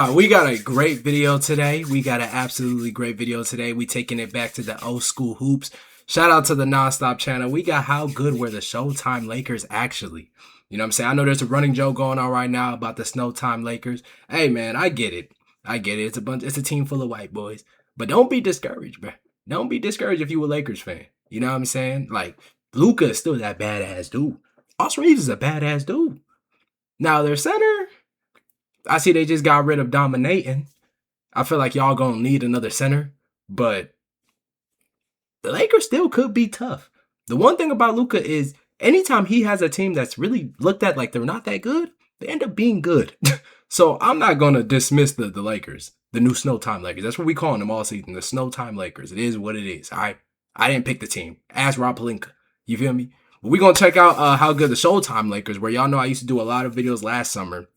We got a great video today. We got an absolutely great video today. We taking it back to the old school hoops. Shout out to the Nonstop channel. We got how good were the Showtime Lakers actually. You know what I'm saying? I know there's a running joke going on right now about the Snowtime Lakers. Hey man, I get it. It's a team full of white boys. But don't be discouraged, bro. Don't be discouraged if you a Lakers fan. You know what I'm saying? Like, Luka is still that badass dude. Austin Reeves is a badass dude. Now their center, I see they just got rid of dominating. I feel like y'all gonna need another center, but the Lakers still could be tough. The one thing about Luka is anytime he has a team that's really looked at like they're not that good, they end up being good. So I'm not gonna dismiss the Lakers, the new Snowtime Lakers. That's what we calling them all season, the Snowtime Lakers. It is what it is. I didn't pick the team. Ask Rob Pelinka. You feel me? But we're gonna check out how good the Showtime Lakers were. Y'all know I used to do a lot of videos last summer,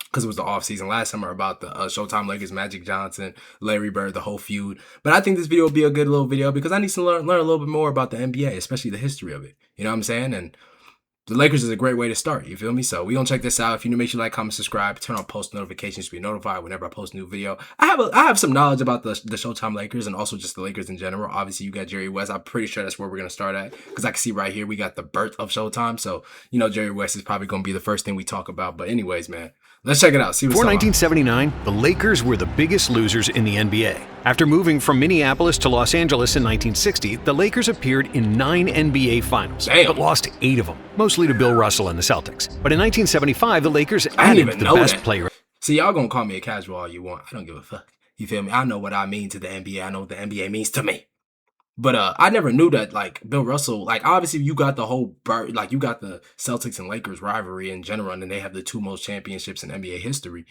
because it was the offseason last summer, about the Showtime Lakers, Magic Johnson, Larry Bird, the whole feud. But I think this video will be a good little video because I need to learn a little bit more about the NBA, especially the history of it. You know what I'm saying? And the Lakers is a great way to start. You feel me? So we're going to check this out. If you're new, make sure you like, comment, subscribe, turn on post notifications to be notified whenever I post a new video. I have some knowledge about the Showtime Lakers and also just the Lakers in general. Obviously, you got Jerry West. I'm pretty sure that's where we're going to start at because I can see right here we got the birth of Showtime. So, you know, Jerry West is probably going to be the first thing we talk about. But anyways, man, let's check it out. See what's Before 1979, the Lakers were the biggest losers in the NBA. After moving from Minneapolis to Los Angeles in 1960, the Lakers appeared in 9 NBA Finals, but lost 8 of them, mostly to Bill Russell and the Celtics. But in 1975, the Lakers added the best player. See, y'all gonna call me a casual all you want. I don't give a fuck. You feel me? I know what I mean to the NBA. I know what the NBA means to me. But I never knew that, like, Bill Russell, like, obviously you got the whole, like, you got the Celtics and Lakers rivalry in general, and then they have the 2 most championships in NBA history.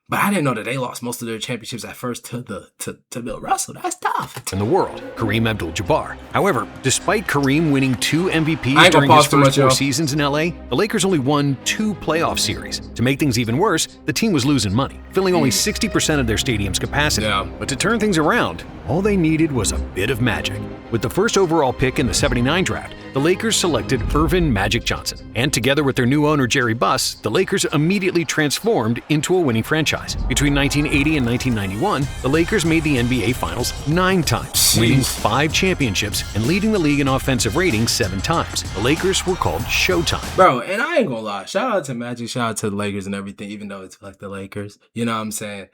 But I didn't know that they lost most of their championships at first to Bill Russell. That's tough. In the world, Kareem Abdul-Jabbar. However, despite Kareem winning 2 MVPs during his first 4 seasons in LA, the Lakers only won 2 playoff series. To make things even worse, the team was losing money, filling only 60% of their stadium's capacity. But to turn things around, all they needed was a bit of magic. With the first overall pick in the '79 draft, the Lakers selected Earvin Magic Johnson. And together with their new owner, Jerry Buss, the Lakers immediately transformed into a winning franchise. Between 1980 and 1991, the Lakers made the NBA Finals 9 times, winning 5 championships and leading the league in offensive ratings 7 times. The Lakers were called Showtime. Bro, and I ain't gonna lie. Shout out to Magic, shout out to the Lakers and everything, even though it's like the Lakers. You know what I'm saying?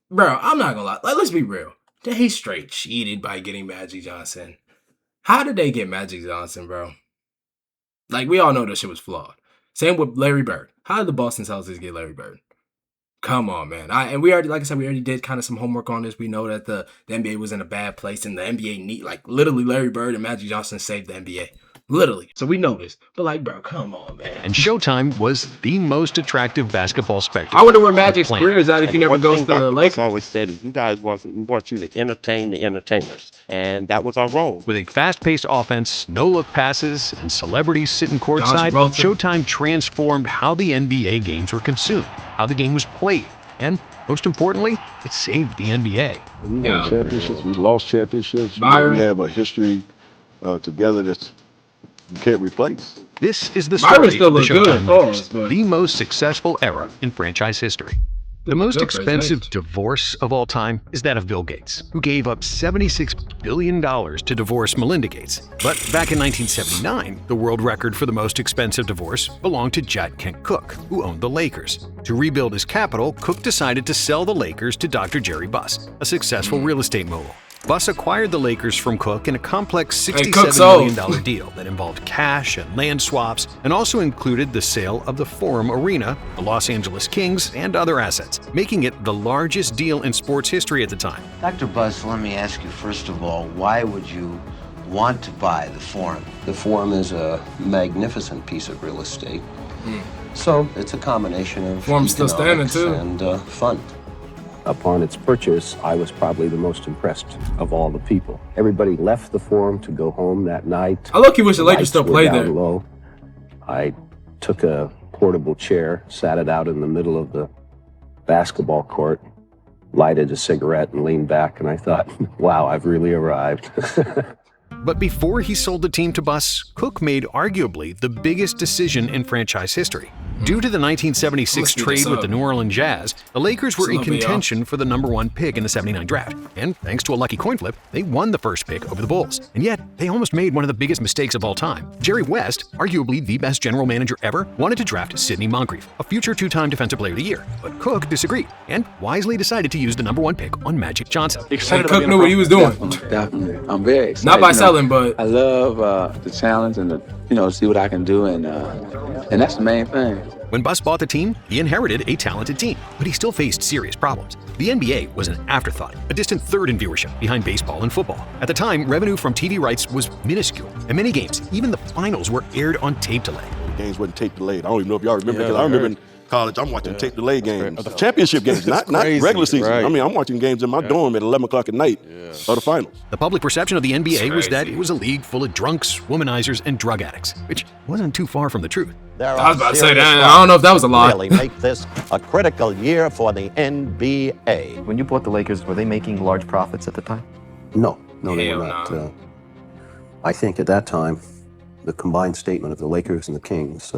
Bro, I'm not gonna lie. Like, let's be real. They straight cheated by getting Magic Johnson. How did they get Magic Johnson, bro? Like, we all know this shit was flawed. Same with Larry Bird. How did the Boston Celtics get Larry Bird? Come on, man. And we already, like I said, we already did kind of some homework on this. We know that the NBA was in a bad place, and the NBA need, like, literally Larry Bird and Magic Johnson saved the NBA. Literally. So we know this. But, like, bro, come on, man. And Showtime was the most attractive basketball spectacle. I wonder where Magic's career is at if he never goes to the Lakers. I always said, you guys want you to entertain the entertainers. And that was our role. With a fast-paced offense, no-look passes, and celebrities sitting courtside, Showtime transformed how the NBA games were consumed, how the game was played, and most importantly, it saved the NBA. We won championships, we lost championships. We have a history together that you can't replace. This is the story of the Showtime Lakers, the most successful era in franchise history. The most expensive divorce of all time is that of Bill Gates, who gave up $76 billion to divorce Melinda Gates. But back in 1979, the world record for the most expensive divorce belonged to Jack Kent Cooke, who owned the Lakers. To rebuild his capital, Cooke decided to sell the Lakers to Dr. Jerry Buss, a successful real estate mogul. Buss acquired the Lakers from Cooke in a complex $67 million deal that involved cash and land swaps and also included the sale of the Forum Arena, the Los Angeles Kings, and other assets, making it the largest deal in sports history at the time. Dr. Buss, let me ask you first of all, why would you want to buy the Forum? The Forum is a magnificent piece of real estate. So it's a combination of Forum's still standing too. And fun. Upon its purchase, I was probably the most impressed of all the people. Everybody left the Forum to go home that night. I look, you wish the Lakers still played there. Low. I took a portable chair, sat it out in the middle of the basketball court, lighted a cigarette and leaned back, and I thought, wow, I've really arrived. But before he sold the team to Buss, Cook made arguably the biggest decision in franchise history. Due to the 1976 trade with the New Orleans Jazz, the Lakers were in contention for the #1 pick in the '79 draft. And thanks to a lucky coin flip, they won the first pick over the Bulls. And yet, they almost made one of the biggest mistakes of all time. Jerry West, arguably the best general manager ever, wanted to draft Sidney Moncrief, a future two-time Defensive Player of the Year. But Cook disagreed and wisely decided to use the #1 pick on Magic Johnson. Cook knew what he was doing. Definitely. I'm very excited. Not by selling, but I love the challenge and see what I can do, and that's the main thing. When Buss bought the team, he inherited a talented team, but he still faced serious problems. The NBA was an afterthought, a distant third in viewership behind baseball and football. At the time, revenue from TV rights was minuscule, and many games, even the finals, were aired on tape delay. The games wasn't tape delayed. I don't even know if y'all remember, because I remember in college, I'm watching tape delay games. Championship games, not regular season. Right. I mean, I'm watching games in my dorm at 11 o'clock at night of the finals. The public perception of the NBA was that it was a league full of drunks, womanizers, and drug addicts, which wasn't too far from the truth. I was about to say that. I don't know if that was a lie. Really make this a critical year for the NBA. When you bought the Lakers, were they making large profits at the time? No, they were not. I think at that time, the combined statement of the Lakers and the Kings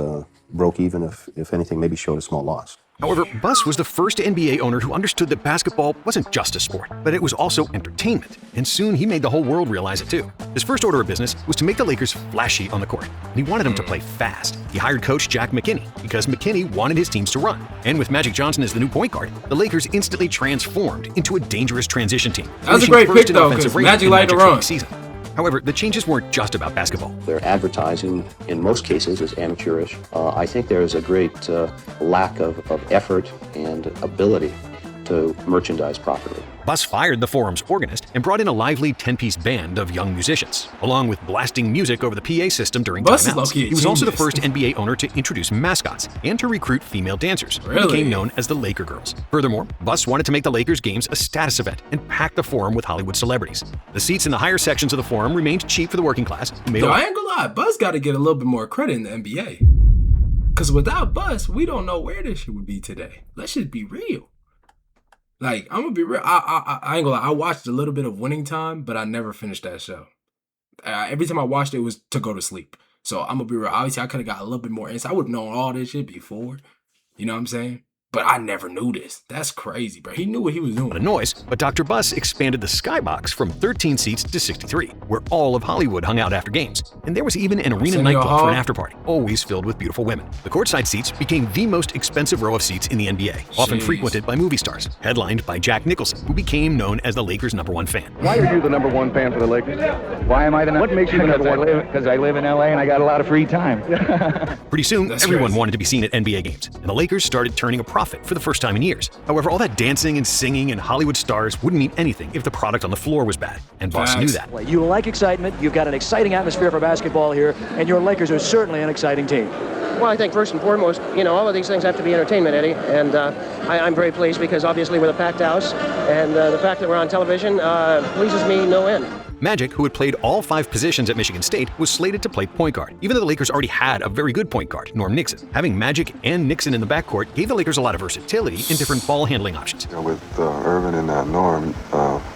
broke even, if anything, maybe showed a small loss. However, Buss was the first NBA owner who understood that basketball wasn't just a sport, but it was also entertainment. And soon he made the whole world realize it too. His first order of business was to make the Lakers flashy on the court, and he wanted them to play fast. He hired coach Jack McKinney because McKinney wanted his teams to run. And with Magic Johnson as the new point guard, the Lakers instantly transformed into a dangerous transition team. That was a great pick though, because Magic liked to run. However, the changes weren't just about basketball. Their advertising, in most cases, is amateurish. I think there is a great lack of effort and ability to merchandise properly. Buss fired the forum's organist and brought in a lively 10-piece band of young musicians, along with blasting music over the PA system during timeouts. He was also the first NBA owner to introduce mascots and to recruit female dancers, who became known as the Laker Girls. Furthermore, Buss wanted to make the Lakers games a status event and pack the forum with Hollywood celebrities. The seats in the higher sections of the forum remained cheap for the working class. I ain't gonna lie, Buss got to get a little bit more credit in the NBA. Because without Buss, we don't know where this shit would be today. Let's just be real. Like, I'm gonna be real. I ain't gonna lie. I watched a little bit of Winning Time, but I never finished that show. Every time I watched it, it was to go to sleep. So I'm gonna be real. Obviously, I could have got a little bit more insight. I would have known all this shit before. You know what I'm saying? But I never knew this. That's crazy, bro. He knew what he was doing. A noise, but Dr. Buss expanded the skybox from 13 seats to 63, where all of Hollywood hung out after games. And there was even an arena nightclub for an afterparty, always filled with beautiful women. The courtside seats became the most expensive row of seats in the NBA, often frequented by movie stars, headlined by Jack Nicholson, who became known as the Lakers' #1 fan. Why are you the #1 fan for the Lakers? Why am I the number? What makes you the #1? Because I live in LA and I got a lot of free time. Pretty soon, everyone wanted to be seen at NBA games, and the Lakers started turning a profit for the first time in years. However, all that dancing and singing and Hollywood stars wouldn't mean anything if the product on the floor was bad, and Buss knew that. You like excitement, you've got an exciting atmosphere for basketball here, and your Lakers are certainly an exciting team. Well, I think first and foremost, all of these things have to be entertainment, Eddie, and I'm very pleased because obviously we're a packed house, and the fact that we're on television pleases me no end. Magic, who had played all 5 positions at Michigan State, was slated to play point guard, even though the Lakers already had a very good point guard, Norm Nixon. Having Magic and Nixon in the backcourt gave the Lakers a lot of versatility in different ball handling options. With Irvin and Norm,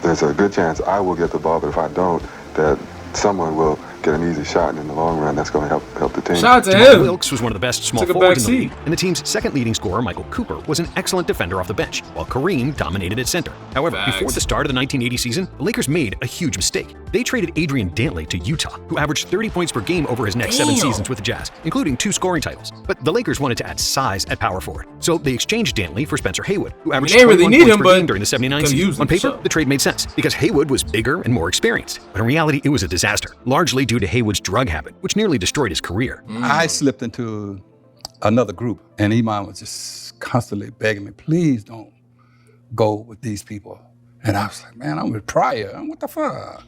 there's a good chance I will get the ball, but if I don't, that someone will get an easy shot, and in the long run, that's going to help the team. Shout out to Jamal him. Wilkes was one of the best small forwards in the league, and the team's second leading scorer, Michael Cooper, was an excellent defender off the bench, while Kareem dominated at center. However, before the start of the 1980 season, the Lakers made a huge mistake. They traded Adrian Dantley to Utah, who averaged 30 points per game over his next 7 seasons with the Jazz, including 2 scoring titles. But the Lakers wanted to add size at power forward, so they exchanged Dantley for Spencer Haywood, who averaged 21 points per game during the 79 season. On paper, the trade made sense, because Haywood was bigger and more experienced. But in reality, it was a disaster, largely due to Haywood's drug habit, which nearly destroyed his career. I slipped into another group, and Iman was just constantly begging me, please don't go with these people. And I was like, man, I'm with Pryor. What the fuck?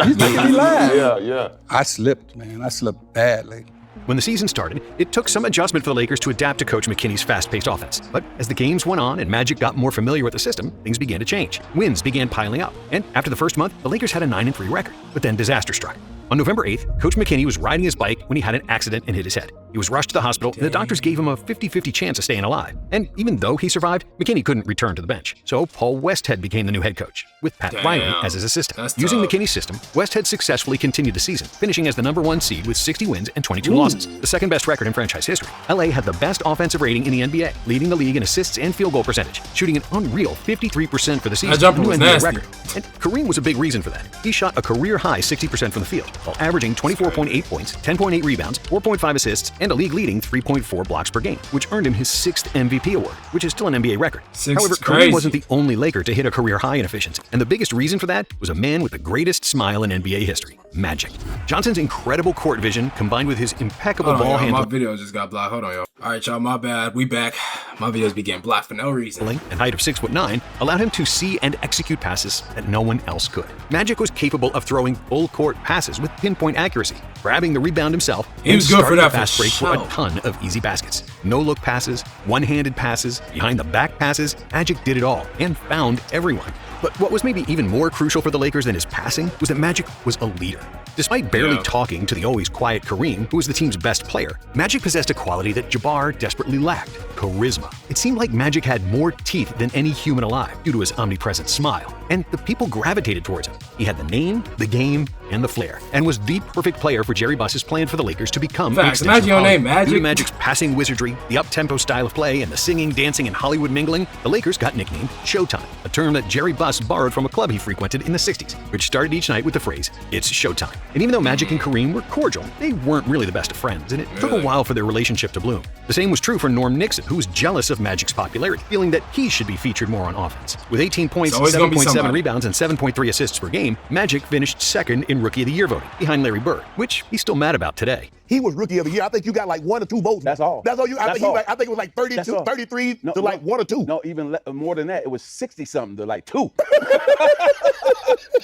He's making me laugh. Yeah. I slipped, man. I slipped badly. When the season started, it took some adjustment for the Lakers to adapt to Coach McKinney's fast-paced offense. But as the games went on and Magic got more familiar with the system, things began to change. Wins began piling up. And after the first month, the Lakers had a 9-3 record. But then disaster struck. On November 8th, Coach McKinney was riding his bike when he had an accident and hit his head. He was rushed to the hospital, and the doctors gave him a 50-50 chance of staying alive. And even though he survived, McKinney couldn't return to the bench. So Paul Westhead became the new head coach, with Pat Riley as his assistant. Using McKinney's system, Westhead successfully continued the season, finishing as the #1 seed with 60 wins and 22 losses, the second best record in franchise history. LA had the best offensive rating in the NBA, leading the league in assists and field goal percentage, shooting an unreal 53% for the season, jumper a new was NBA nasty. record. And Kareem was a big reason for that. He shot a career-high 60% from the field, while averaging 24.8 points, 10.8 rebounds, 4.5 assists, and a league-leading 3.4 blocks per game, which earned him his 6th MVP award, which is still an NBA record. However, Kareem wasn't the only Laker to hit a career-high in efficiency, and the biggest reason for that was a man with the greatest smile in NBA history, Magic. Johnson's incredible court vision, combined with his impeccable ball handling. My video just got blocked. Hold on, y'all. All right, y'all, my bad. We back. My videos be getting blocked for no reason. And height of 6'9" allowed him to see and execute passes that no one else could. Magic was capable of throwing full-court passes with pinpoint accuracy, grabbing the rebound himself, He was good for that for fast break for sure. a ton of easy baskets. No-look passes, one-handed passes, behind-the-back passes. Magic did it all and found everyone. But what was maybe even more crucial for the Lakers than his passing was that Magic was a leader. Despite barely talking to the always quiet Kareem, who was the team's best player, Magic possessed a quality that Jabbar desperately lacked: charisma. It seemed like Magic had more teeth than any human alive due to his omnipresent smile, and the people gravitated towards him. He had the name, the game, and the flair, and was the perfect player for Jerry Buss's plan for the Lakers to become an Facts. extension Imagine your of name, Hollywood. Magic. Due to Magic's passing wizardry, the up-tempo style of play, and the singing, dancing, and Hollywood mingling, the Lakers got nicknamed Showtime, a term that Jerry Buss borrowed from a club he frequented in the 60s, which started each night with the phrase, "It's Showtime." And even though Magic and Kareem were cordial, they weren't really the best of friends, and it took a while for their relationship to bloom. The same was true for Norm Nixon, who was jealous of Magic's popularity, feeling that he should be featured more on offense. With 18 points, It's always gonna be 7.7 somebody. rebounds, and 7.3 assists per game, Magic finished second in Rookie of the Year voting, behind Larry Bird, which he's still mad about today. He was Rookie of the Year. I think you got like 1 or 2 votes. That's all. That's all you. I think it was like 32, 33 to like 1 or 2. No, even more than that. It was 60-something to like 2.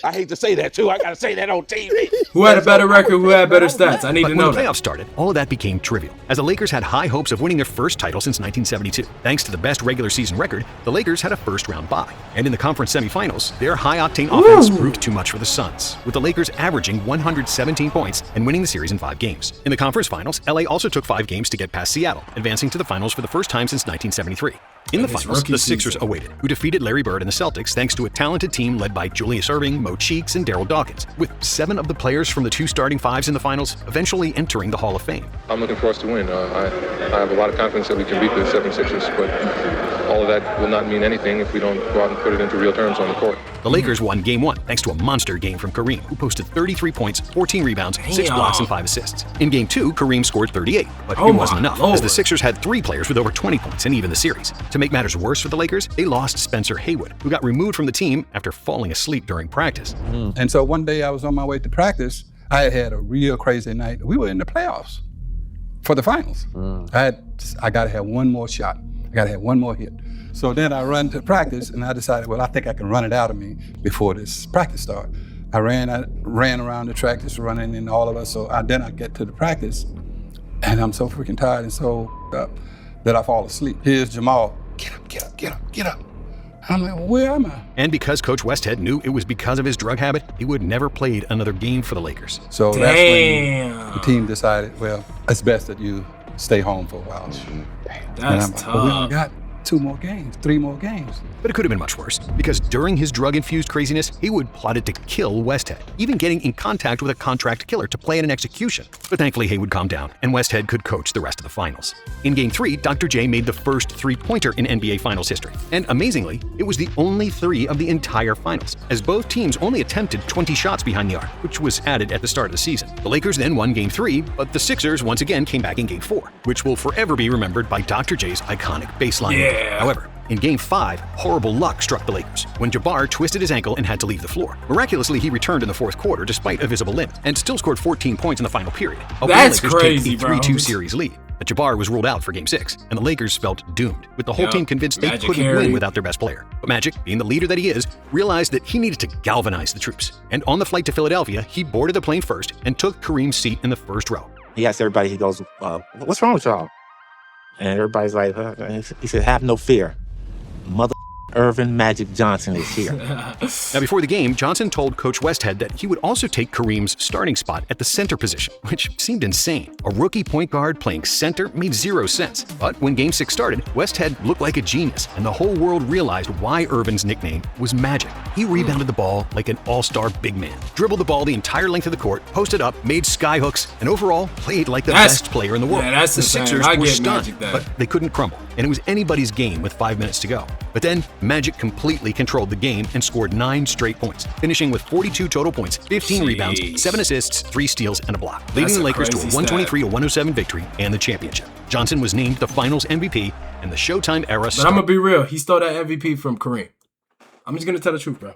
I hate to say that, too. I got to say that on TV. Who had a better record? Who had better stats? I need But to when know the playoffs that. started, all of that became trivial, as the Lakers had high hopes of winning their first title since 1972. Thanks to the best regular season record, the Lakers had a first-round bye. And in the conference semifinals, their high-octane offense proved too much for the Suns, with the Lakers averaging 117 points and winning the series in 5 games. In the conference finals, LA also took 5 games to get past Seattle, advancing to the finals for the first time since 1973. In the This finals, rookie the Sixers season. awaited, who defeated Larry Bird and the Celtics thanks to a talented team led by Julius Erving, Mo Cheeks, and Darryl Dawkins, with 7 of the players from the 2 starting 5s in the finals eventually entering the Hall of Fame. I'm looking for us to win. I have a lot of confidence that we can beat the 76ers, but all of that will not mean anything if we don't go out and put it into real terms on the court. The Lakers won Game 1 thanks to a monster game from Kareem, who posted 33 points, 14 rebounds, 6 blocks, and 5 assists. In Game 2, Kareem scored 38, but it wasn't enough, as the Sixers had 3 players with over 20 points and even the series. To make matters worse for the Lakers, they lost Spencer Haywood, who got removed from the team after falling asleep during practice. And so one day I was on my way to practice. I had a real crazy night. We were in the playoffs for the finals. I got to have one more shot. I got to have one more hit. So then I run to practice, and I decided, well, I think I can run it out of me before this practice started. I ran around the track, just running in all of us. So then I get to the practice, and I'm so freaking tired and so up that I fall asleep. Here's Jamal, get up, get up, get up, get up. I'm like, well, where am I? And because Coach Westhead knew it was because of his drug habit, he would never played another game for the Lakers. So that's when the team decided, well, it's best that you stay home for a while. That's But we tough. only got 2 more games, 3 more games. But it could have been much worse, because during his drug-infused craziness, Haywood plotted to kill Westhead, even getting in contact with a contract killer to plan an execution. But thankfully, Haywood calmed down, and Westhead could coach the rest of the finals. In Game 3, Dr. J made the first 3-pointer in NBA Finals history. And amazingly, it was the only 3 of the entire finals, as both teams only attempted 20 shots behind the arc, which was added at the start of the season. The Lakers then won Game 3, but the Sixers once again came back in Game 4, which will forever be remembered by Dr. J's iconic baseline. Yeah. However, in Game 5, horrible luck struck the Lakers when Jabbar twisted his ankle and had to leave the floor. Miraculously, he returned in the 4th quarter despite a visible limp and still scored 14 points in the final period. That's the Lakers crazy, take a bro. 3-2 series lead. But Jabbar was ruled out for Game 6, and the Lakers felt doomed, with the whole team convinced they Magic couldn't carry. win without their best player. But Magic, being the leader that he is, realized that he needed to galvanize the troops. And on the flight to Philadelphia, he boarded the plane first and took Kareem's seat in the first row. He asked everybody, he goes, what's wrong with y'all? And everybody's like, he said, have no fear. Mother, Irvin Magic Johnson is here. Now, before the game, Johnson told Coach Westhead that he would also take Kareem's starting spot at the center position, which seemed insane. A rookie point guard playing center made zero sense. But when Game 6 started, Westhead looked like a genius, and the whole world realized why Irvin's nickname was Magic. He rebounded the ball like an all-star big man, dribbled the ball the entire length of the court, posted up, made skyhooks, and overall played like the best player in the world. Yeah, that's the insane. Sixers were stunned, Magic but they couldn't crumble, and it was anybody's game with 5 minutes to go. But then, Magic completely controlled the game and scored 9 straight points, finishing with 42 total points, 15 rebounds, 7 assists, 3 steals, and a block, leading the Lakers to a 123-107 victory and the championship. Johnson was named the Finals MVP, and the Showtime era started. But I'm gonna be real. He stole that MVP from Kareem. I'm just gonna tell the truth, bro.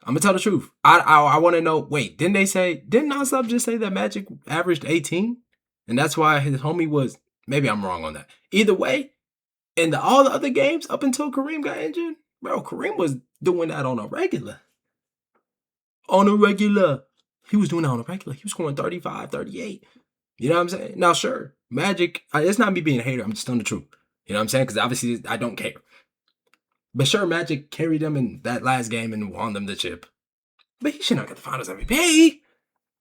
I'm gonna tell the truth. I want to know. Wait, didn't Nonstop just say that Magic averaged 18, and that's why his homie was? Maybe I'm wrong on that. Either way, in all the other games up until Kareem got injured, bro, Kareem was doing that on a regular. He was doing that on a regular. He was scoring 35, 38. You know what I'm saying? Now, sure, Magic. It's not me being a hater. I'm just telling the truth. You know what I'm saying? Because obviously I don't care. But sure, Magic carried them in that last game and won them the chip. But he should not get the Finals MVP.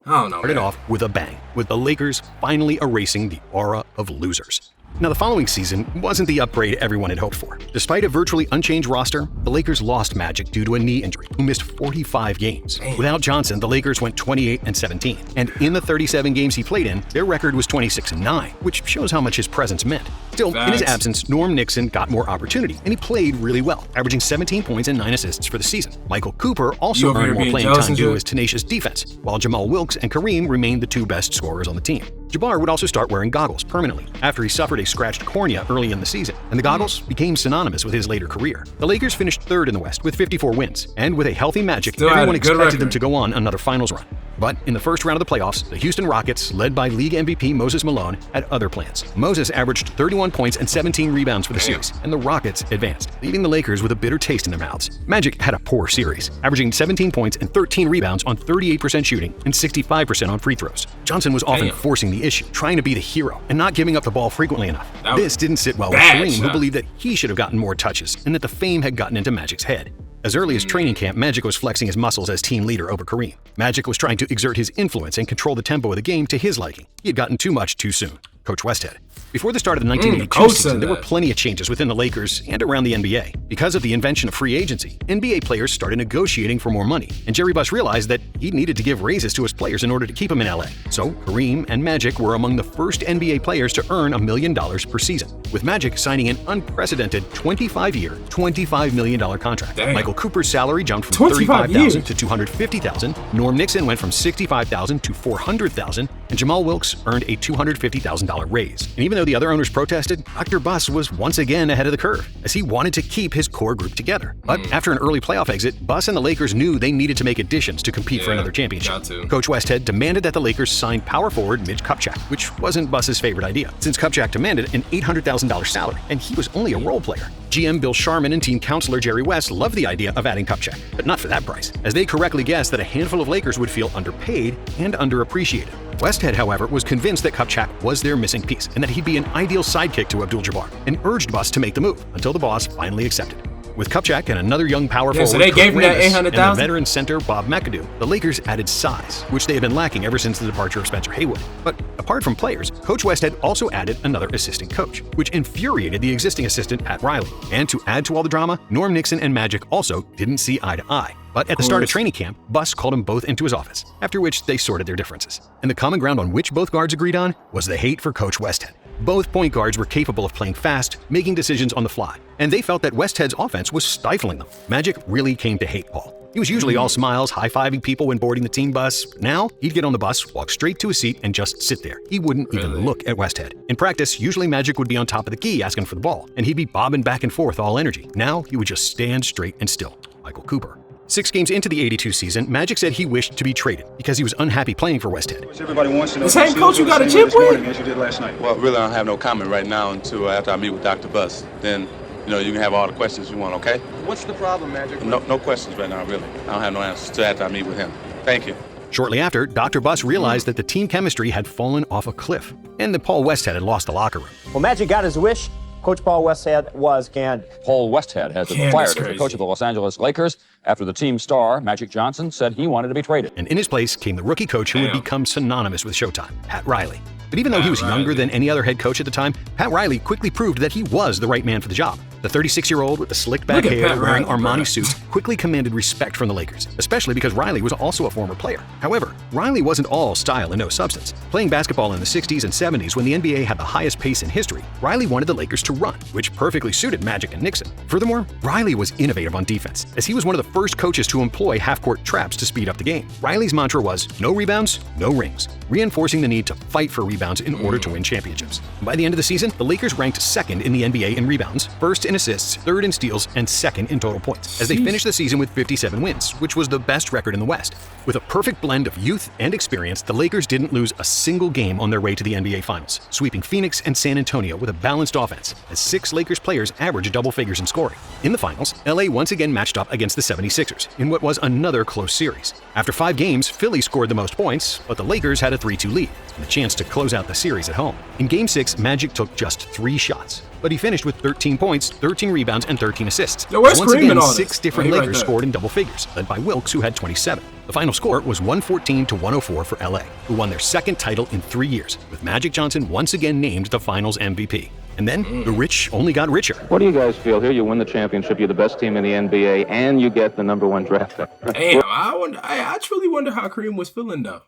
I don't know. Started off with a bang, with the Lakers finally erasing the aura of losers. Now, the following season wasn't the upgrade everyone had hoped for. Despite a virtually unchanged roster, the Lakers lost Magic due to a knee injury, who missed 45 games. Damn. Without Johnson, the Lakers went 28-17. And in the 37 games he played in, their record was 26-9, which shows how much his presence meant. Still, in his absence, Norm Nixon got more opportunity, and he played really well, averaging 17 points and 9 assists for the season. Michael Cooper also earned more playing time due to his tenacious defense, while Jamal Wilkes and Kareem remained the 2 best scorers on the team. Jabbar would also start wearing goggles permanently after he suffered a scratched cornea early in the season, and the goggles became synonymous with his later career. The Lakers finished 3rd in the West with 54 wins, and with a healthy Magic, everyone expected them to go on another finals run. But in the first round of the playoffs, the Houston Rockets, led by league MVP Moses Malone, had other plans. Moses averaged 31 points and 17 rebounds for the series, and the Rockets advanced, leaving the Lakers with a bitter taste in their mouths. Magic had a poor series, averaging 17 points and 13 rebounds on 38% shooting and 65% on free throws. Johnson was often forcing the issue, trying to be the hero, and not giving up the ball frequently enough. This didn't sit well with Kareem, who believed that he should have gotten more touches, and that the fame had gotten into Magic's head. As early as training camp, Magic was flexing his muscles as team leader over Kareem. Magic was trying to exert his influence and control the tempo of the game to his liking. He had gotten too much too soon. Coach Westhead. Before the start of the 1982 season, there were plenty of changes within the Lakers and around the NBA. Because of the invention of free agency, NBA players started negotiating for more money, and Jerry Buss realized that he needed to give raises to his players in order to keep them in LA. So Kareem and Magic were among the first NBA players to earn $1 million per season, with Magic signing an unprecedented 25-year, $25 million contract. Damn. Michael Cooper's salary jumped from $35,000 to $250,000. Norm Nixon went from $65,000 to $400,000, and Jamal Wilkes earned a $250,000 raise. And even though the other owners protested, Dr. Buss was once again ahead of the curve, as he wanted to keep his core group together. But after an early playoff exit, Buss and the Lakers knew they needed to make additions to compete for another championship. Coach Westhead demanded that the Lakers sign power forward Midge Kupchak, which wasn't Buss's favorite idea, since Kupchak demanded an $800,000 salary, and he was only a role player. GM Bill Sharman and team counselor Jerry West loved the idea of adding Kupchak, but not for that price, as they correctly guessed that a handful of Lakers would feel underpaid and underappreciated. Westhead, however, was convinced that Kupchak was their missing piece and that he'd be an ideal sidekick to Abdul-Jabbar, and urged Buss to make the move until the boss finally accepted. With Kupchak and another young power forward, so they gave him that $800,000, and the veteran center Bob McAdoo, the Lakers added size, which they had been lacking ever since the departure of Spencer Haywood. But apart from players, Coach Westhead also added another assistant coach, which infuriated the existing assistant Pat Riley. And to add to all the drama, Norm Nixon and Magic also didn't see eye to eye. But at the start of training camp, Buss called them both into his office, after which they sorted their differences. And the common ground on which both guards agreed on was the hate for Coach Westhead. Both point guards were capable of playing fast, making decisions on the fly, and they felt that Westhead's offense was stifling them. Magic really came to hate Paul. He was usually all smiles, high-fiving people when boarding the team bus. Now, he'd get on the bus, walk straight to his seat, and just sit there. He wouldn't even look at Westhead. In practice, usually Magic would be on top of the key asking for the ball, and he'd be bobbing back and forth all energy. Now, he would just stand straight and still. Michael Cooper. 6 games into the 82 season, Magic said he wished to be traded because he was unhappy playing for Westhead. Everybody wants to know the same coach you got a chip with? As you did last night. Well, really, I don't have no comment right now until after I meet with Dr. Buss. Then, you can have all the questions you want, okay? What's the problem, Magic? No questions right now, really. I don't have no answers until after I meet with him. Thank you. Shortly after, Dr. Buss realized that the team chemistry had fallen off a cliff, and that Paul Westhead had lost the locker room. Well, Magic got his wish. Coach Paul Westhead was canned. Paul Westhead has been fired as the coach of the Los Angeles Lakers after the team's star, Magic Johnson, said he wanted to be traded. And in his place came the rookie coach who would become synonymous with Showtime, Pat Riley. But even though he was younger than any other head coach at the time, Pat Riley quickly proved that he was the right man for the job. The 36-year-old with the slicked back hair wearing Armani suits quickly commanded respect from the Lakers, especially because Riley was also a former player. However, Riley wasn't all style and no substance. Playing basketball in the 60s and 70s when the NBA had the highest pace in history, Riley wanted the Lakers to run, which perfectly suited Magic and Nixon. Furthermore, Riley was innovative on defense, as he was one of the first coaches to employ half-court traps to speed up the game. Riley's mantra was, no rebounds, no rings, reinforcing the need to fight for rebounds in order to win championships. By the end of the season, the Lakers ranked second in the NBA in rebounds, first in assists, third in steals, and second in total points, as they finished the season with 57 wins, which was the best record in the West. With a perfect blend of youth and experience, the Lakers didn't lose a single game on their way to the NBA Finals, sweeping Phoenix and San Antonio with a balanced offense, as 6 Lakers players averaged double figures in scoring. In the finals, LA once again matched up against the 76ers in what was another close series. After 5 games, Philly scored the most points, but the Lakers had a 3-2 lead and a chance to close out the series at home. In Game 6, Magic took just 3 shots, but he finished with 13 points, 13 rebounds, and 13 assists. Where's Once Kareem again, in all 6 this? different Right Lakers there. scored in double figures, led by Wilkes, who had 27. The final score was 114-104 for LA, who won their second title in 3 years, with Magic Johnson once again named the Finals MVP. And then, the rich only got richer. What do you guys feel here? You win the championship, you're the best team in the NBA, and you get the #1 draft pick. Damn, I truly wonder how Kareem was feeling though.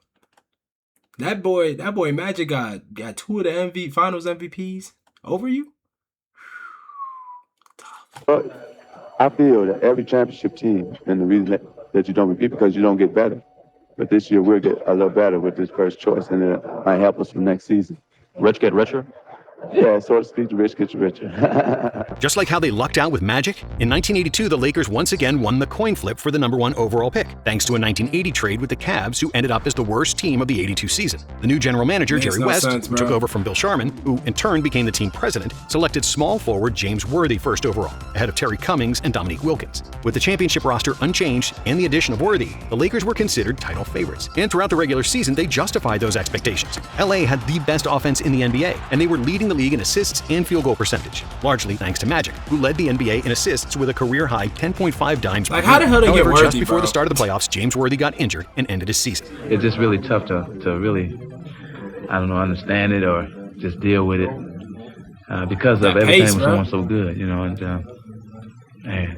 That boy Magic got 2 of the Finals MVPs over you. I feel that every championship team, and the reason that you don't repeat because you don't get better. But this year we'll get a little better with this first choice, and it might help us for next season. Rich get richer? Yeah, so to speak, the rich gets richer. Just like how they lucked out with Magic, in 1982 the Lakers once again won the coin flip for the #1 overall pick, thanks to a 1980 trade with the Cavs, who ended up as the worst team of the 82 season. The new general manager, Makes Jerry no West, sense, who took bro. over from Bill Sharman, who in turn became the team president, selected small forward James Worthy first overall, ahead of Terry Cummings and Dominique Wilkins. With the championship roster unchanged and the addition of Worthy, the Lakers were considered title favorites. And throughout the regular season, they justified those expectations. LA had the best offense in the NBA, and they were leading the league in assists and field goal percentage, largely thanks to Magic, who led the NBA in assists with a career-high 10.5 dimes per Like, game. how the hell they get However, Worthy, just before bro? the start of the playoffs, James Worthy got injured and ended his season. It's just really tough to really, I don't know, understand it or just deal with it because of That everything pace, was bro. going so good, you know, and man.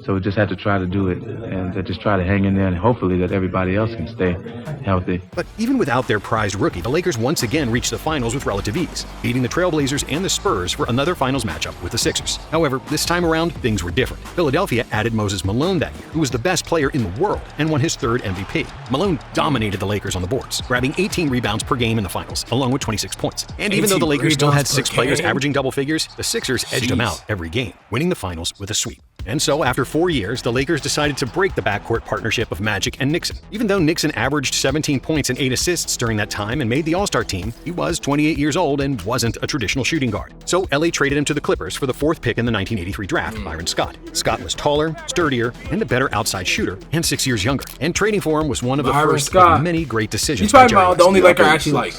So we just had to try to do it and just try to hang in there and hopefully that everybody else can stay healthy. But even without their prized rookie, the Lakers once again reached the finals with relative ease, beating the Trailblazers and the Spurs for another finals matchup with the Sixers. However, this time around, things were different. Philadelphia added Moses Malone that year, who was the best player in the world and won his 3rd MVP. Malone dominated the Lakers on the boards, grabbing 18 rebounds per game in the finals, along with 26 points. And even though the 18 Lakers still had rebounds 6 per players game? averaging double figures, the Sixers edged them out every game, winning the finals with a sweep. And so, after 4 years, the Lakers decided to break the backcourt partnership of Magic and Nixon. Even though Nixon averaged 17 points and 8 assists during that time and made the All-Star team, he was 28 years old and wasn't a traditional shooting guard. So LA traded him to the Clippers for the 4th pick in the 1983 draft, Byron Scott. Scott was taller, sturdier, and a better outside shooter, and 6 years younger. And trading for him was one of the Byron first Scott. of many great decisions. He's by probably Jerry about the West. only Laker I actually like.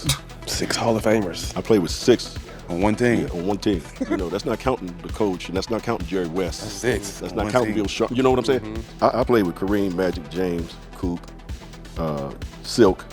6 Hall of Famers. I played with 6 on one team. Yeah, on one team. You know, that's not counting the coach, and that's not counting Jerry West. That's 6. That's not counting Bill Sharp. You know what I'm saying? I played with Kareem, Magic, James, Coop, Silk,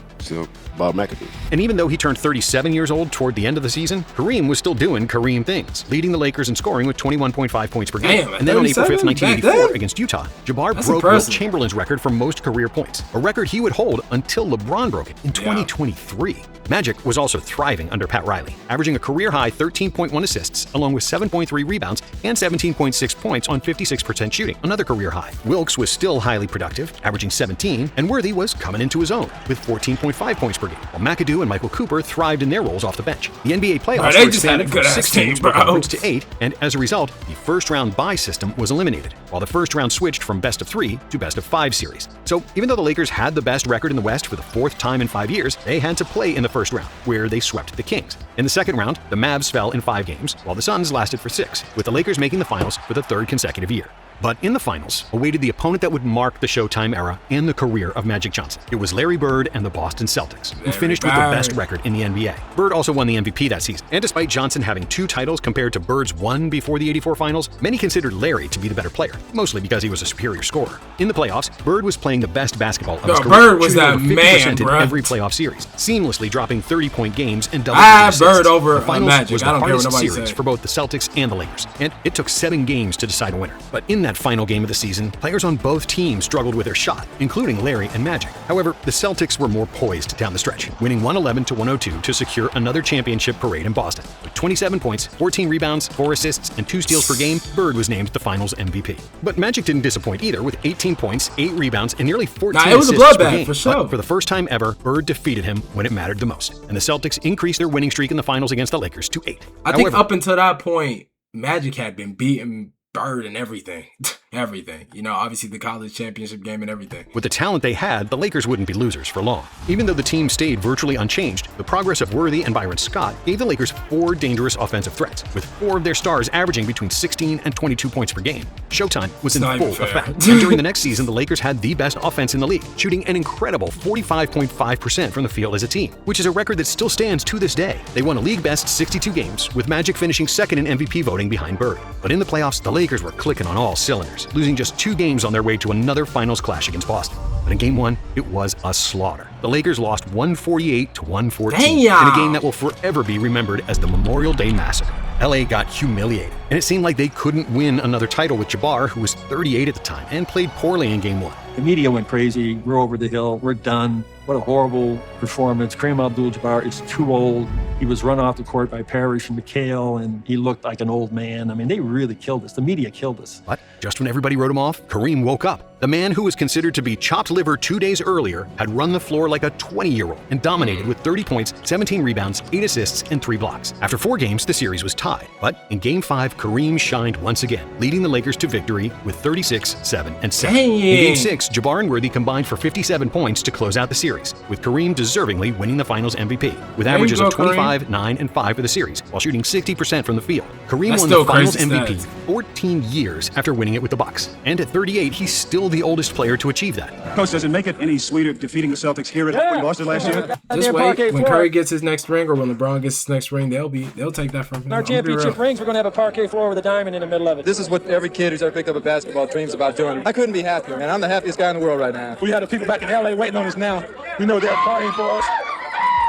Bob McAdoo. And even though he turned 37 years old toward the end of the season, Kareem was still doing Kareem things, leading the Lakers in scoring with 21.5 points per game. Damn, at And then on April 5th, 37? Back 1984, then? against Utah, Jabbar That's broke impressive. Wilt Chamberlain's record for most career points, a record he would hold until LeBron broke it in 2023. Magic was also thriving under Pat Riley, averaging a career-high 13.1 assists, along with 7.3 rebounds and 17.6 points on 56% shooting, another career high. Wilkes was still highly productive, averaging 17, and Worthy was coming into his own with 14.5 points per game, while McAdoo and Michael Cooper thrived in their roles off the bench. The NBA playoffs Bro, they were just had a expanded from good-ass 6 team, teams per bro. conference to 8, and as a result, the first-round bye system was eliminated, while the first round switched from best-of-3 to best-of-5 series. So even though the Lakers had the best record in the West for the 4th time in 5 years, they had to play in the first round, where they swept the Kings. In the second round, the Mavs fell in 5 games, while the Suns lasted for 6, with the Lakers making the finals for the 3rd consecutive year. But in the finals, awaited the opponent that would mark the Showtime era and the career of Magic Johnson. It was Larry Bird and the Boston Celtics, who finished with the best record in the NBA. Bird also won the MVP that season, and despite Johnson having 2 titles compared to Bird's 1 before the '84 finals, many considered Larry to be the better player, mostly because he was a superior scorer. In the playoffs, Bird was playing the best basketball of his career, Bird was shooting that over 50% man, in bro. every playoff series, seamlessly dropping 30-point games and double-digit assists. Bird over the finals Magic. was I the don't care what hardest nobody series says. for both the Celtics and the Lakers, and it took 7 games to decide a winner. But in that final game of the season, players on both teams struggled with their shot, including Larry and Magic. However, the Celtics were more poised down the stretch, winning 111-102 to secure another championship parade in Boston. With 27 points, 14 rebounds, 4 assists, and 2 steals per game, Bird was named the Finals MVP. But Magic didn't disappoint either, with 18 points, 8 rebounds, and nearly 14 it was a assists per bloodbath, game. for sure. But for the first time ever, Bird defeated him when it mattered the most, and the Celtics increased their winning streak in the finals against the Lakers to 8. I think up until that point, Magic had been beating Bird and everything. Everything. You know, obviously the college championship game and everything. With the talent they had, the Lakers wouldn't be losers for long. Even though the team stayed virtually unchanged, the progress of Worthy and Byron Scott gave the Lakers 4 dangerous offensive threats, with 4 of their stars averaging between 16 and 22 points per game. Showtime was in full effect. And during the next season, the Lakers had the best offense in the league, shooting an incredible 45.5% from the field as a team, which is a record that still stands to this day. They won a league-best 62 games, with Magic finishing second in MVP voting behind Bird. But in the playoffs, the Lakers were clicking on all cylinders, losing just 2 games on their way to another finals clash against Boston. But in Game 1, it was a slaughter. The Lakers lost 148-114 in a game that will forever be remembered as the Memorial Day Massacre. LA got humiliated, and it seemed like they couldn't win another title with Jabbar, who was 38 at the time and played poorly in Game 1. The media went crazy. We're over the hill. We're done. What a horrible performance. Kareem Abdul-Jabbar is too old. He was run off the court by Parrish and McHale, and he looked like an old man. I mean, they really killed us. The media killed us. But just when everybody wrote him off, Kareem woke up. The man who was considered to be chopped liver 2 days earlier had run the floor like a 20-year-old and dominated with 30 points, 17 rebounds, 8 assists, and 3 blocks. After 4 games, the series was tied. But in Game 5, Kareem shined once again, leading the Lakers to victory with 36, 7, and 7. In Game 6, Jabbar and Worthy combined for 57 points to close out the series, with Kareem deservingly winning the Finals MVP, with averages of 25, 9, and 5 for the series, while shooting 60% from the field. Kareem won the Finals MVP 14 years after winning it with the Bucks. And at 38, he's still the oldest player to achieve that. Coach, does it make it any sweeter defeating the Celtics here at Boston last year? Just wait. When Curry gets his next ring, or when LeBron gets his next ring, they'll take that from him. Our championship rings, we're going to have a parquet floor with a diamond in the middle of it. This is what every kid who's ever picked up a basketball dreams about doing. I couldn't be happier, man. I'm the happiest guy in the world right now. We have the people back in LA waiting on us now. We know they're partying for us.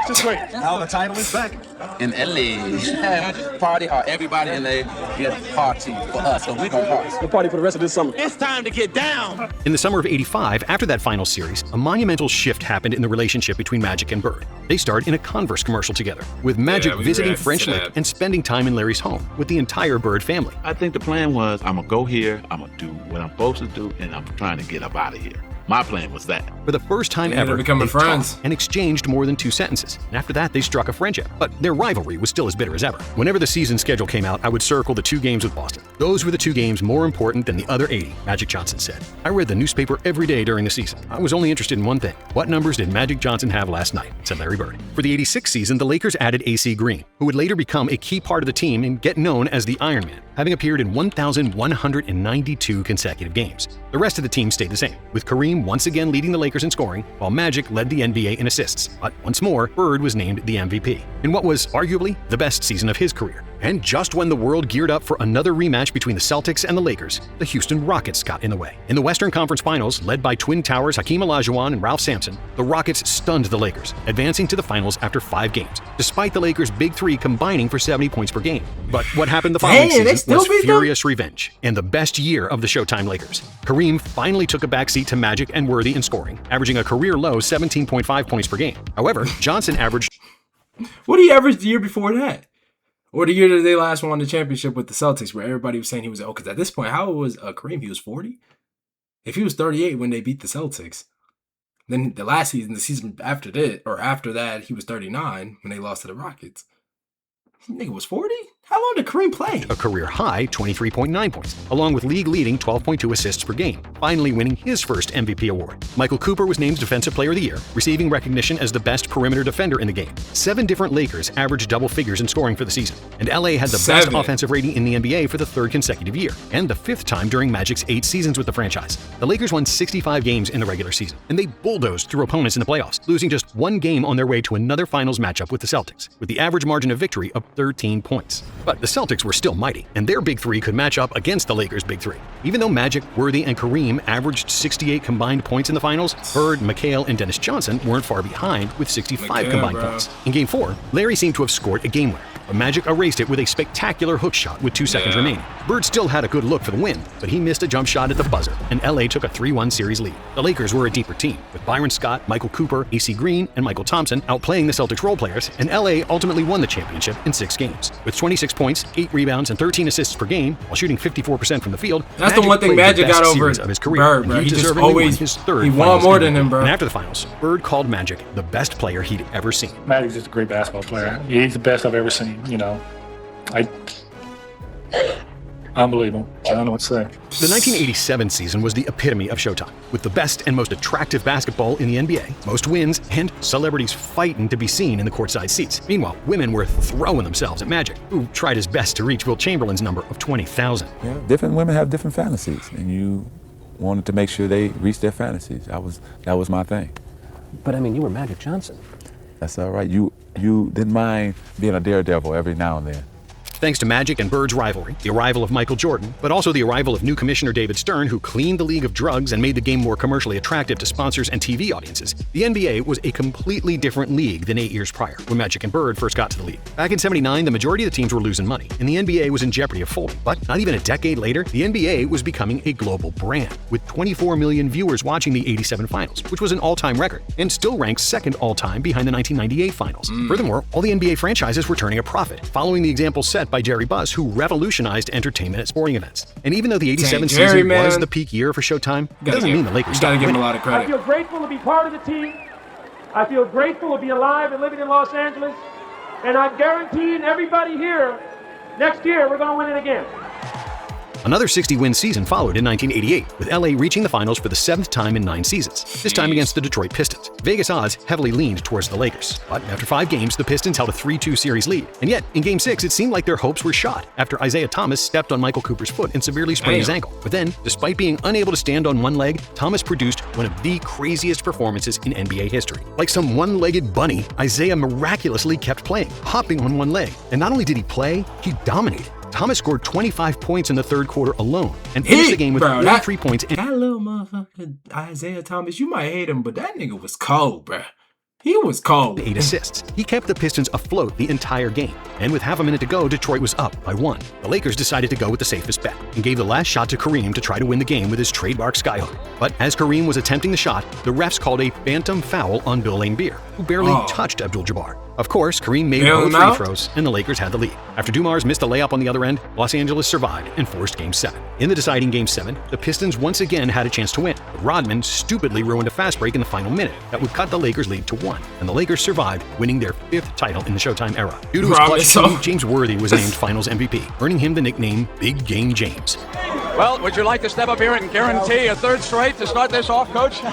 Just wait. Now the title is back. In LA. Party hard. Everybody in LA get party for us, so we're going to party. We'll party for the rest of this summer. It's time to get down. In the summer of '85, after that final series, a monumental shift happened in the relationship between Magic and Bird. They starred in a Converse commercial together, with Magic visiting French Lick and spending time in Larry's home with the entire Bird family. I think the plan was, I'm going to go here, I'm going to do what I'm supposed to do, and I'm trying to get up out of here. My plan was that. For the first time ever, they talked and exchanged more than 2 sentences. And after that, they struck a friendship. But their rivalry was still as bitter as ever. Whenever the season schedule came out, I would circle the 2 games with Boston. Those were the 2 games more important than the other 80, Magic Johnson said. I read the newspaper every day during the season. I was only interested in one thing. What numbers did Magic Johnson have last night? Said Larry Bird. For the '86 season, the Lakers added AC Green, who would later become a key part of the team and get known as the Iron Man, having appeared in 1,192 consecutive games. The rest of the team stayed the same, with Kareem once again leading the Lakers in scoring, while Magic led the NBA in assists. But once more, Bird was named the MVP, in what was arguably the best season of his career. And just when the world geared up for another rematch between the Celtics and the Lakers, the Houston Rockets got in the way. In the Western Conference Finals, led by Twin Towers Hakeem Olajuwon and Ralph Sampson, the Rockets stunned the Lakers, advancing to the finals after 5 games, despite the Lakers' big 3 combining for 70 points per game. But what happened the following season was furious revenge, and the best year of the Showtime Lakers. Kareem finally took a backseat to Magic and Worthy in scoring, averaging a career-low 17.5 points per game. However, Johnson averaged... What did he average the year before that? Or the year that they last won the championship with the Celtics, where everybody was saying he was, because at this point, how old was Kareem? He was 40? If he was 38 when they beat the Celtics, then the last season, the season after that, he was 39 when they lost to the Rockets. This nigga was 40? How long did Kareem play? A career high 23.9 points, along with league-leading 12.2 assists per game, finally winning his first MVP award. Michael Cooper was named Defensive Player of the Year, receiving recognition as the best perimeter defender in the game. 7 different Lakers averaged double figures in scoring for the season, and LA had the best offensive rating in the NBA for the 3rd consecutive year, and the 5th time during Magic's 8 seasons with the franchise. The Lakers won 65 games in the regular season, and they bulldozed through opponents in the playoffs, losing just 1 game on their way to another finals matchup with the Celtics, with the average margin of victory of 13 points. But the Celtics were still mighty, and their Big Three could match up against the Lakers' Big Three. Even though Magic, Worthy, and Kareem averaged 68 combined points in the finals, Bird, McHale, and Dennis Johnson weren't far behind with 65 combined points. In Game 4, Larry seemed to have scored a game winner, but Magic erased it with a spectacular hook shot with 2 seconds remaining. Bird still had a good look for the win, but he missed a jump shot at the buzzer, and LA took a 3-1 series lead. The Lakers were a deeper team, with Byron Scott, Michael Cooper, AC Green, and Michael Thompson outplaying the Celtics role players, and LA ultimately won the championship in 6 games. With 26 points, 8 rebounds, and 13 assists per game, while shooting 54% from the field. That's the one thing Magic got over of his career. Bird, bro. He just always his 3rd he won more than him, bro. And after the finals, Bird called Magic the best player he'd ever seen. Magic's just a great basketball player. He's the best I've ever seen. You know, unbelievable. I don't know what to say. The 1987 season was the epitome of Showtime, with the best and most attractive basketball in the NBA, most wins, and celebrities fighting to be seen in the courtside seats. Meanwhile, women were throwing themselves at Magic, who tried his best to reach Wilt Chamberlain's number of 20,000. Yeah, different women have different fantasies, and you wanted to make sure they reached their fantasies. That was my thing. But I mean, you were Magic Johnson. That's all right. You didn't mind being a daredevil every now and then. Thanks to Magic and Bird's rivalry, the arrival of Michael Jordan, but also the arrival of new Commissioner David Stern, who cleaned the league of drugs and made the game more commercially attractive to sponsors and TV audiences, the NBA was a completely different league than 8 years prior, when Magic and Bird first got to the league. Back in '79, the majority of the teams were losing money, and the NBA was in jeopardy of folding. But not even a decade later, the NBA was becoming a global brand, with 24 million viewers watching the '87 finals, which was an all-time record, and still ranks 2nd all-time behind the 1998 finals. Furthermore, all the NBA franchises were turning a profit, following the example set by Jerry Buss, who revolutionized entertainment at sporting events. And even though the '87 season was the peak year for Showtime, it doesn't mean the Lakers stopped winning. Give him a lot of credit. I feel grateful to be part of the team. I feel grateful to be alive and living in Los Angeles. And I'm guaranteeing everybody here, next year we're going to win it again. Another 60-win season followed in 1988, with LA reaching the finals for the 7th time in 9 seasons, this time against the Detroit Pistons. Vegas odds heavily leaned towards the Lakers, but after 5 games, the Pistons held a 3-2 series lead. And yet, in Game 6, it seemed like their hopes were shot after Isaiah Thomas stepped on Michael Cooper's foot and severely sprained his ankle. But then, despite being unable to stand on one leg, Thomas produced one of the craziest performances in NBA history. Like some one-legged bunny, Isaiah miraculously kept playing, hopping on one leg. And not only did he play, he dominated. Thomas scored 25 points in the 3rd quarter alone and finished the game with 43 points. That little motherfucker, Isaiah Thomas, you might hate him, but that nigga was cold, bruh. He was cold. 8 assists. He kept the Pistons afloat the entire game. And with half a minute to go, Detroit was up by 1. The Lakers decided to go with the safest bet and gave the last shot to Kareem to try to win the game with his trademark skyhook. But as Kareem was attempting the shot, the refs called a phantom foul on Bill Laimbeer, who barely touched Abdul-Jabbar. Of course, Kareem made both free throws, and the Lakers had the lead. After Dumars missed a layup on the other end, Los Angeles survived and forced Game 7. In the deciding Game 7, the Pistons once again had a chance to win, but Rodman stupidly ruined a fast break in the final minute that would cut the Lakers' lead to 1, and the Lakers survived, winning their 5th title in the Showtime era. Due to his clutch shooting, James Worthy was named Finals MVP, earning him the nickname Big Game James. Well, would you like to step up here and guarantee a 3rd straight to start this off, Coach? All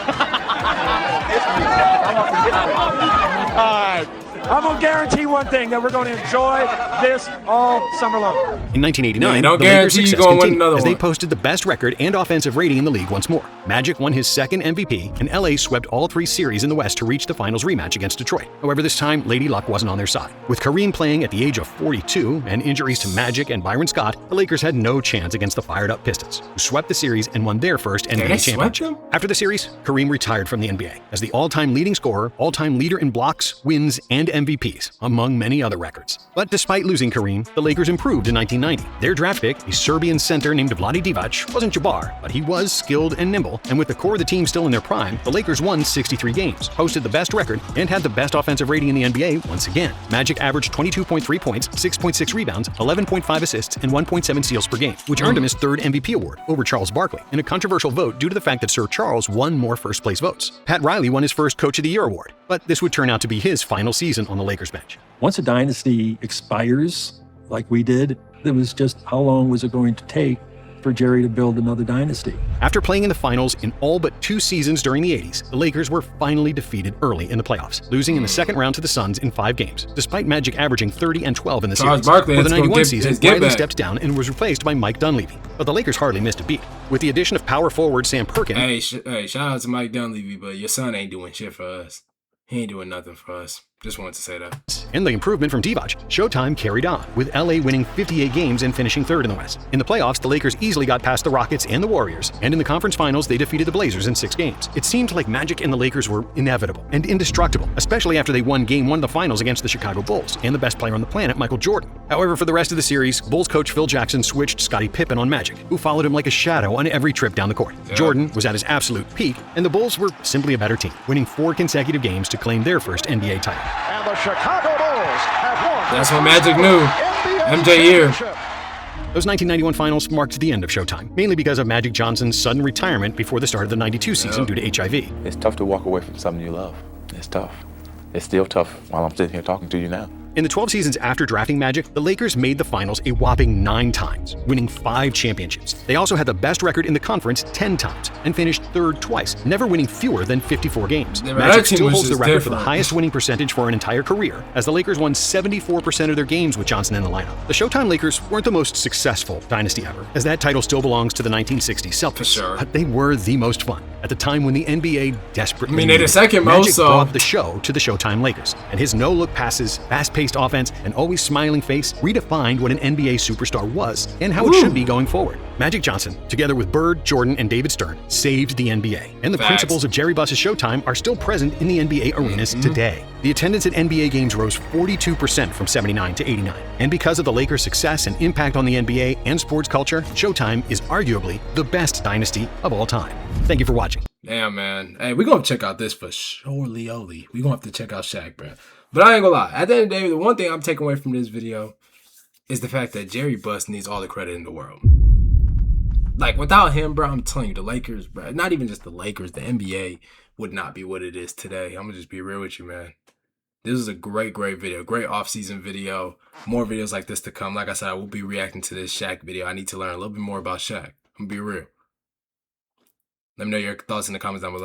right. I'm going to guarantee one thing, that we're going to enjoy this all summer long. In 1989, the Lakers' success continued as they posted the best record and offensive rating in the league once more. Magic won his 2nd MVP, and LA swept all 3 series in the West to reach the finals rematch against Detroit. However, this time, Lady Luck wasn't on their side. With Kareem playing at the age of 42 and injuries to Magic and Byron Scott, the Lakers had no chance against the fired-up Pistons, who swept the series and won their first NBA championship. After the series, Kareem retired from the NBA as the all-time leading scorer, all-time leader in blocks, wins, and MVPs, among many other records. But despite losing Kareem, the Lakers improved in 1990. Their draft pick, a Serbian center named Vlade Divac, wasn't Jabbar, but he was skilled and nimble, and with the core of the team still in their prime, the Lakers won 63 games, posted the best record, and had the best offensive rating in the NBA once again. Magic averaged 22.3 points, 6.6 rebounds, 11.5 assists, and 1.7 steals per game, which earned him his 3rd MVP award over Charles Barkley, in a controversial vote due to the fact that Sir Charles won more first-place votes. Pat Riley won his first Coach of the Year award, but this would turn out to be his final season on the Lakers bench. Once a dynasty expires, like we did. It was just how long was it going to take for Jerry to build another dynasty. After playing in the finals in all but 2 seasons during the 80s, the Lakers were finally defeated early in the playoffs, losing in the second round to the Suns in 5 games, despite Magic averaging 30 and 12 in the series. For the 91 season, Riley stepped down and was replaced by Mike Dunleavy, but the Lakers hardly missed a beat. With the addition of power forward Sam Perkins... Hey, shout out to Mike Dunleavy, but your son ain't doing shit for us. He ain't doing nothing for us. Just wanted to say that. And the improvement from Divac, Showtime carried on, with LA winning 58 games and finishing 3rd in the West. In the playoffs, the Lakers easily got past the Rockets and the Warriors, and in the conference finals, they defeated the Blazers in 6 games. It seemed like Magic and the Lakers were inevitable and indestructible, especially after they won Game 1 of the finals against the Chicago Bulls and the best player on the planet, Michael Jordan. However, for the rest of the series, Bulls coach Phil Jackson switched Scottie Pippen on Magic, who followed him like a shadow on every trip down the court. Yeah. Jordan was at his absolute peak, and the Bulls were simply a better team, winning 4 consecutive games to claim their first NBA title. And the Chicago Bulls have won. That's what Magic knew. MJ year. Those 1991 finals marked the end of Showtime, mainly because of Magic Johnson's sudden retirement before the start of the 92 season due to HIV. It's tough to walk away from something you love. It's tough. It's still tough while I'm sitting here talking to you now. In the 12 seasons after drafting Magic, the Lakers made the finals a whopping 9 times, winning 5 championships. They also had the best record in the conference 10 times and finished 3rd twice, never winning fewer than 54 games. Magic still holds the record for the highest winning percentage for an entire career, as the Lakers won 74% of their games with Johnson in the lineup. The Showtime Lakers weren't the most successful dynasty ever, as that title still belongs to the 1960s Celtics. But they were the most fun, at the time when the NBA desperately needed it. the second most, Magic brought the show to the Showtime Lakers, and his no-look passes, fast-paced offense, and always smiling face redefined what an NBA superstar was and how it should be going forward. Magic Johnson, together with Bird, Jordan, and David Stern, saved the NBA, and the principles of Jerry Buss's Showtime are still present in the NBA arenas today. The attendance at NBA games rose 42% from 79 to 89, and because of the Lakers' success and impact on the NBA and sports culture, Showtime is arguably the best dynasty of all time. Thank you for watching. Damn, man. Hey, we're going to check out this for surely. We're going to have to check out Shaq, bro. But I ain't gonna lie. At the end of the day, the one thing I'm taking away from this video is the fact that Jerry Buss needs all the credit in the world. Like, without him, bro, I'm telling you, the Lakers, bro, not even just the Lakers, the NBA would not be what it is today. I'm gonna just be real with you, man. This is a great video. Great off-season video. More videos like this to come. Like I said, I will be reacting to this Shaq video. I need to learn a little bit more about Shaq. I'm gonna be real. Let me know your thoughts in the comments down below.